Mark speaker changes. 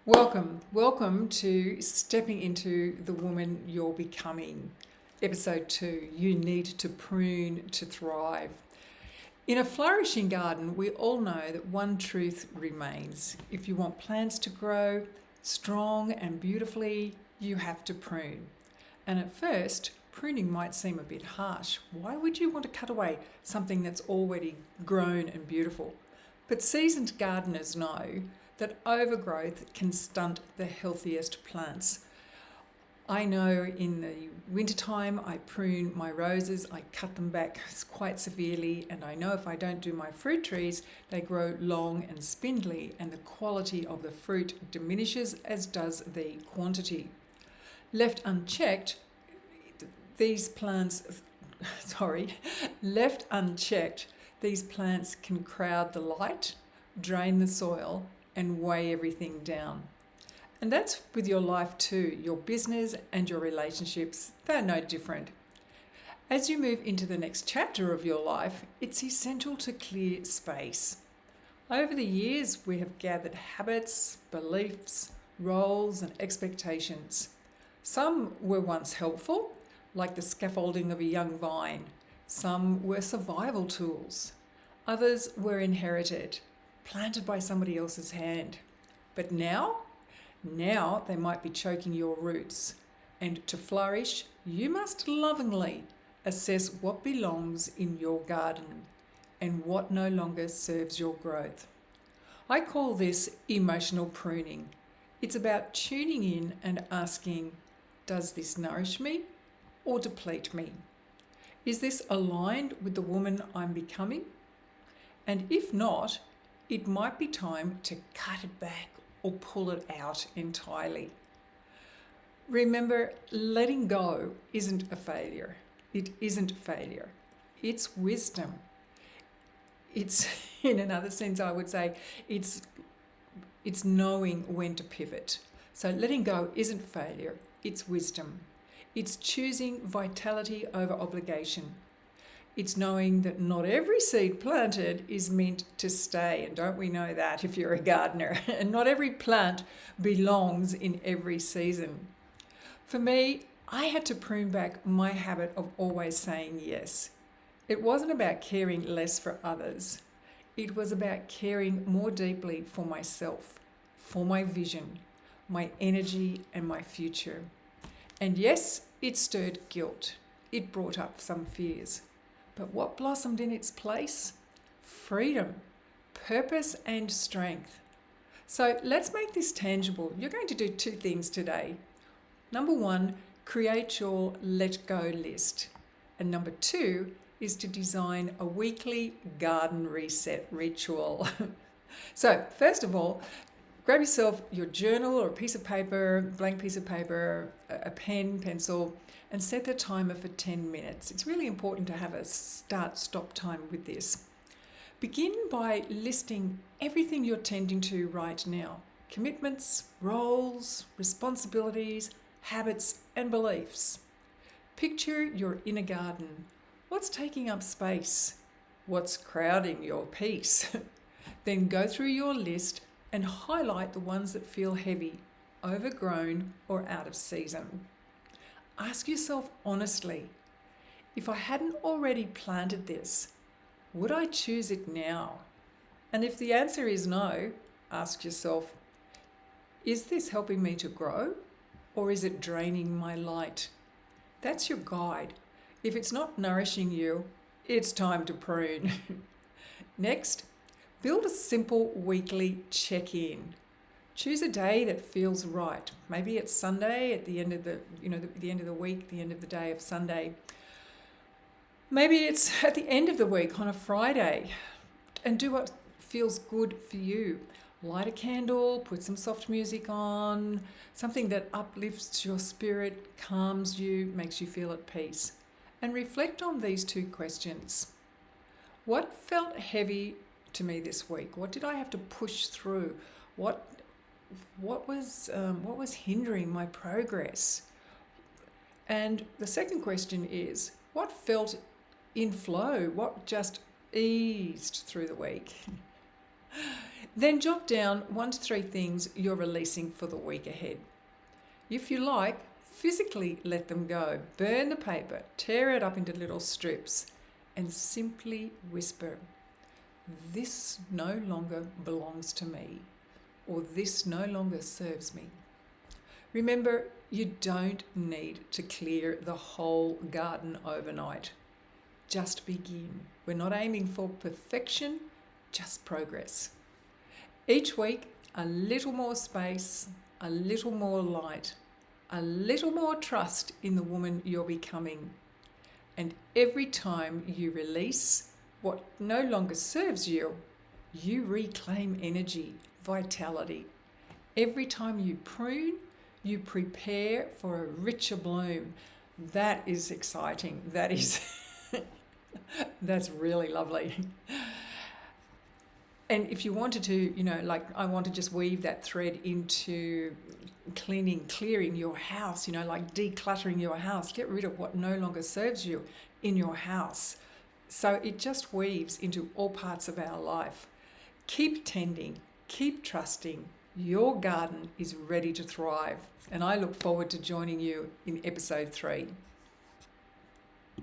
Speaker 1: Welcome to Stepping into the Woman You're Becoming. Episode 2, You Need to Prune to Thrive. In a flourishing garden, we all know that one truth remains. If you want plants to grow strong and beautifully, you have to prune. And at first, pruning might seem a bit harsh. Why would you want to cut away something that's already grown and beautiful? But seasoned gardeners know that overgrowth can stunt the healthiest plants. I know in the wintertime I prune my roses, I cut them back quite severely, and I know if I don't do my fruit trees, they grow long and spindly and the quality of the fruit diminishes, as does the quantity. Left unchecked, these plants can crowd the light, drain the soil, and weigh everything down. And that's with your life too. Your business and your relationships, they're no different. As you move into the next chapter of your life, it's essential to clear space. Over the years, we have gathered habits, beliefs, roles, and expectations. Some were once helpful, like the scaffolding of a young vine. Some were survival tools. Others were inherited, planted by somebody else's hand. But now they might be choking your roots. And to flourish, you must lovingly assess what belongs in your garden and what no longer serves your growth. I call this emotional pruning. It's about tuning in and asking, does this nourish me or deplete me? Is this aligned with the woman I'm becoming? And if not, it might be time to cut it back or pull it out entirely. Remember, letting go isn't a failure. It isn't failure. It's wisdom. It's, in another sense, I would say, it's knowing when to pivot. So letting go isn't failure. It's wisdom. It's choosing vitality over obligation. It's knowing that not every seed planted is meant to stay. And don't we know that if you're a gardener? And not every plant belongs in every season. For me, I had to prune back my habit of always saying yes. It wasn't about caring less for others. It was about caring more deeply for myself, for my vision, my energy, and my future. And yes, it stirred guilt. It brought up some fears. But what blossomed in its place? Freedom, purpose, and strength. So let's make this tangible. You're going to do 2 things today. Number 1, create your let go list. And number 2 is to design a weekly garden reset ritual. So first of all, grab yourself your journal or a piece of paper, blank piece of paper, a pen, pencil, and set the timer for 10 minutes. It's really important to have a start-stop time with this. Begin by listing everything you're tending to right now. Commitments, roles, responsibilities, habits, and beliefs. Picture your inner garden. What's taking up space? What's crowding your peace? Then go through your list and highlight the ones that feel heavy, overgrown, or out of season. Ask yourself honestly, if I hadn't already planted this, would I choose it now? And if the answer is no, ask yourself, is this helping me to grow, or is it draining my light? That's your guide. If it's not nourishing you, it's time to prune. Next, build a simple weekly check-in. Choose a day that feels right. Maybe it's Sunday at the end of the end of the week, the end of the day of Sunday. Maybe it's at the end of the week on a Friday. And do what feels good for you. Light a candle, put some soft music on, something that uplifts your spirit, calms you, makes you feel at peace. And reflect on these 2 questions. What felt heavy to me this week? What did I have to push through? What was hindering my progress? And the second question is, what felt in flow? What just eased through the week? Then jot down 1 to 3 things you're releasing for the week ahead. If you like, physically let them go. Burn the paper, tear it up into little strips, and simply whisper, "This no longer belongs to me," or "This no longer serves me." Remember, you don't need to clear the whole garden overnight. Just begin. We're not aiming for perfection, just progress. Each week, a little more space, a little more light, a little more trust in the woman you're becoming. And every time you release what no longer serves you, you reclaim energy, vitality. Every time you prune, you prepare for a richer bloom. That is exciting. That's really lovely. And if you wanted to, like I want to just weave that thread into clearing your house, like decluttering your house, get rid of what no longer serves you in your house. So it just weaves into all parts of our life. Keep tending, keep trusting. Your garden is ready to thrive. And I look forward to joining you in episode 3.